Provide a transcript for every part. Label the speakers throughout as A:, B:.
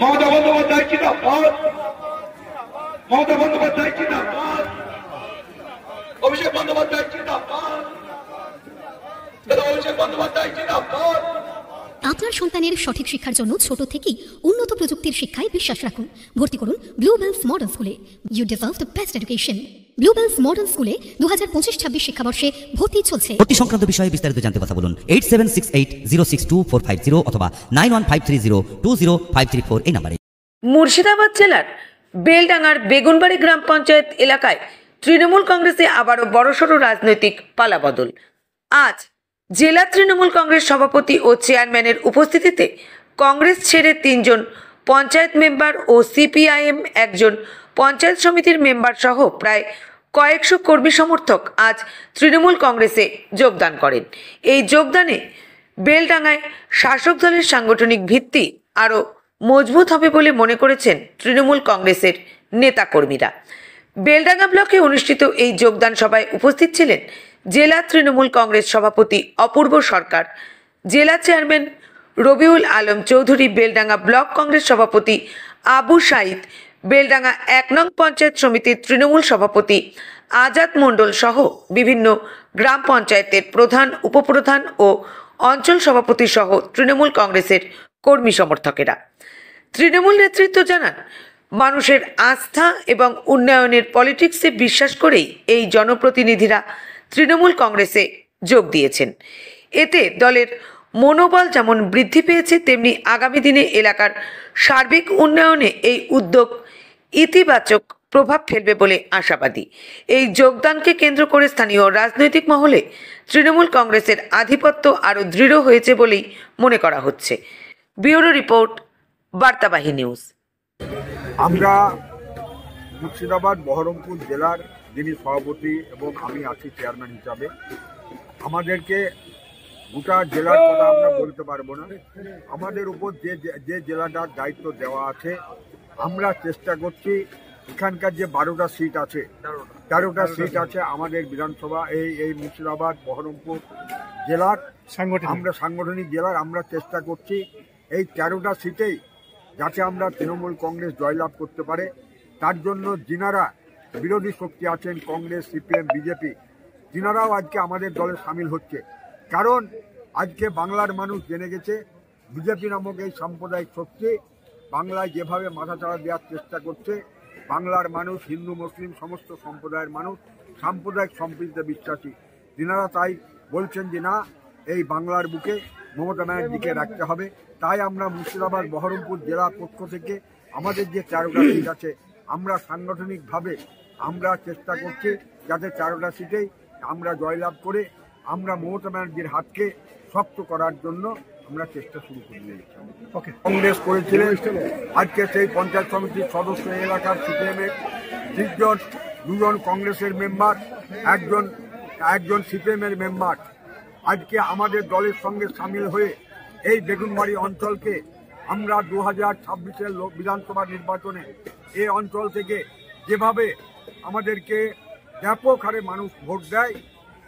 A: মমতা বন্দ্যোপাধ্যায় জিন্দাবাদ, মমতা বন্দ্যোপাধ্যায় জিন্দাবাদ, অভিষেক বন্দ্যোপাধ্যায় জিন্দাবাদ, অভিষেক বন্দ্যোপাধ্যায় জিন্দাবাদ।
B: আপনার সন্তানের সঠিক শিক্ষার জন্য ছোট থেকেই উন্নত প্রযুক্তির শিক্ষায় বিশ্বাস রাখুন। ভর্তি করুন ব্লু বেলস মডার্ন স্কুলে। You deserve the best education. Blue Bells Modern স্কুলে 2025-26 শিক্ষাবর্ষে ভর্তি চলছে।
C: ভর্তি সংক্রান্ত বিষয়ে বিস্তারিত জানতে কথা বলুন 8768062450 অথবা 9153020534 এই নম্বরে।
D: মুর্শিদাবাদ জেলার বেলডাঙ্গার বেগুনবাড়ি গ্রাম পঞ্চায়েত এলাকায় তৃণমূল কংগ্রেসে আবারও বড়সড় রাজনৈতিক পালাবদল। আজ জেলা তৃণমূল কংগ্রেস সভাপতি ও চেয়ারম্যানের উপস্থিতিতে কংগ্রেস ছেড়ে 3 জন পঞ্চায়েত মেম্বার ও সিপিআইএম একজন পঞ্চায়েত সমিতির মেম্বার সহ প্রায় কয়েকশো কর্মী সমর্থক আজ তৃণমূল কংগ্রেসে যোগদান করেন। এই যোগদানে বেলডাঙ্গায় শাসক দলের সাংগঠনিক ভিত্তি আরও মজবুত হবে বলে মনে করেছেন তৃণমূল কংগ্রেসের নেতাকর্মীরা। বেলডাঙ্গা ব্লকে অনুষ্ঠিত এই যোগদান সভায় উপস্থিত ছিলেন জেলা তৃণমূল কংগ্রেস সভাপতি অপূর্ব সরকার, জেলা চেয়ারম্যান রবিউল আলম চৌধুরী, বেলডাঙ্গা ব্লক কংগ্রেস সভাপতি আবু সাইদ, বেলডাঙ্গা 1 নং পঞ্চায়েত সমিতির তৃণমূল সভাপতি আজাদ মণ্ডল সহ বিভিন্ন গ্রাম পঞ্চায়েতের প্রধান, উপপ্রধান ও অঞ্চল সভাপতি সহ তৃণমূল কংগ্রেসের কর্মী সমর্থকেরা। তৃণমূল নেতৃত্ব জানান, মানুষের আস্থা এবং উন্নয়নের পলিটিক্সে বিশ্বাস করেই এই জনপ্রতিনিধিরা তৃণমূল কংগ্রেসে যোগ দিয়েছেন। এতে দলের মনোবল যেমন বৃদ্ধি পেয়েছে, তেমনি আগামী দিনে এলাকার সার্বিক উন্নয়নে এই উদ্যোগ ইতিবাচক প্রভাব ফেলবে বলে আশাবাদী। এই যোগদানকে কেন্দ্র করে স্থানীয় রাজনৈতিক মহলে তৃণমূল কংগ্রেসের আধিপত্য আরও দৃঢ় হয়েছে বলেই মনে করা হচ্ছে। ব্যুরো রিপোর্ট, বার্তাবাহী নিউজ।
E: আমরা মুর্শিদাবাদ বহরমপুর জেলার যিনি সভাপতি এবং আমি আছি চেয়ারম্যান হিসাবে, আমাদেরকে গোটা জেলার কথা আমরা বলতে পারবো না। আমাদের উপর যে জেলাটার দায়িত্ব দেওয়া আছে, আমরা চেষ্টা করছি এখানকার যে 12টা সিট আছে, 13টা সিট আছে আমাদের বিধানসভা এই মুর্শিদাবাদ বহরমপুর জেলার আমরা সাংগঠনিক জেলার, আমরা চেষ্টা করছি এই 13টা সিটেই যাতে আমরা তৃণমূল কংগ্রেস জয়লাভ করতে পারে। তার জন্য যিনারা বিরোধী শক্তি আছেন, কংগ্রেস, সিপিএম, বিজেপি, যিনারাও আজকে আমাদের দলে সামিল হচ্ছে। কারণ আজকে বাংলার মানুষ জেনে গেছে বিজেপি নামক এই সাম্প্রদায়িক শক্তি বাংলায় যেভাবে মাথাচাড়া দেওয়ার চেষ্টা করছে, বাংলার মানুষ, হিন্দু মুসলিম সমস্ত সম্প্রদায়ের মানুষ সাম্প্রদায়িক সম্প্রীতিতে বিশ্বাসী। যিনারা তাই বলছেন যে না, এই বাংলার বুকে মমতা ব্যানার্জিকে রাখতে হবে। তাই আমরা মুর্শিদাবাদ বহরমপুর জেলার পক্ষ থেকে আমাদের যে 13টা সিট আছে, আমরা সাংগঠনিকভাবে আমরা চেষ্টা করছি যাতে 13টা সিটেই আমরা জয়লাভ করে আমরা মমতা ব্যানার্জির হাতকে শক্ত করার জন্য আমরা চেষ্টা শুরু করে দিয়েছি। কংগ্রেস করেছিলেন, আজকে সেই পঞ্চায়েত সমিতির সদস্য এলাকার সিপিএমের 30 জন, 2 জন কংগ্রেসের মেম্বার, একজন সিপিএমের মেম্বার আজকে আমাদের দলের সঙ্গে সামিল হয়ে এই বেগুনবাড়ি অঞ্চলকে আমরা 2026-এর বিধানসভা নির্বাচনে এই অঞ্চল থেকে যেভাবে আমাদেরকে ব্যাপক হারে মানুষ ভোট দেয়,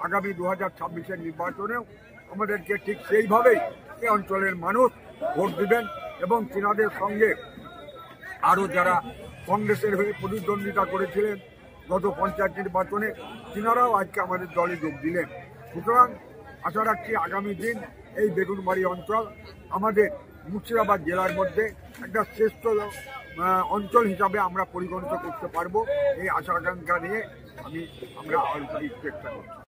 E: আগামী 2026-এর নির্বাচনেও আমাদেরকে ঠিক সেইভাবেই এই অঞ্চলের মানুষ ভোট দেবেন এবং তিনাদের সঙ্গে আরও যারা কংগ্রেসের হয়ে প্রতিদ্বন্দ্বিতা করেছিলেন গত পঞ্চায়েত নির্বাচনে, তিনারাও আজকে আমাদের দলে যোগ দিলেন। সুতরাং আশা রাখছি আগামী দিন এই বেগুনবাড়ি অঞ্চল আমাদের মুর্শিদাবাদ জেলার মধ্যে একটা শ্রেষ্ঠ অঞ্চল হিসাবে আমরা পরিগণিত করতে পারবো। এই আশা আকাঙ্ক্ষা নিয়ে আমরা চেষ্টা করছি।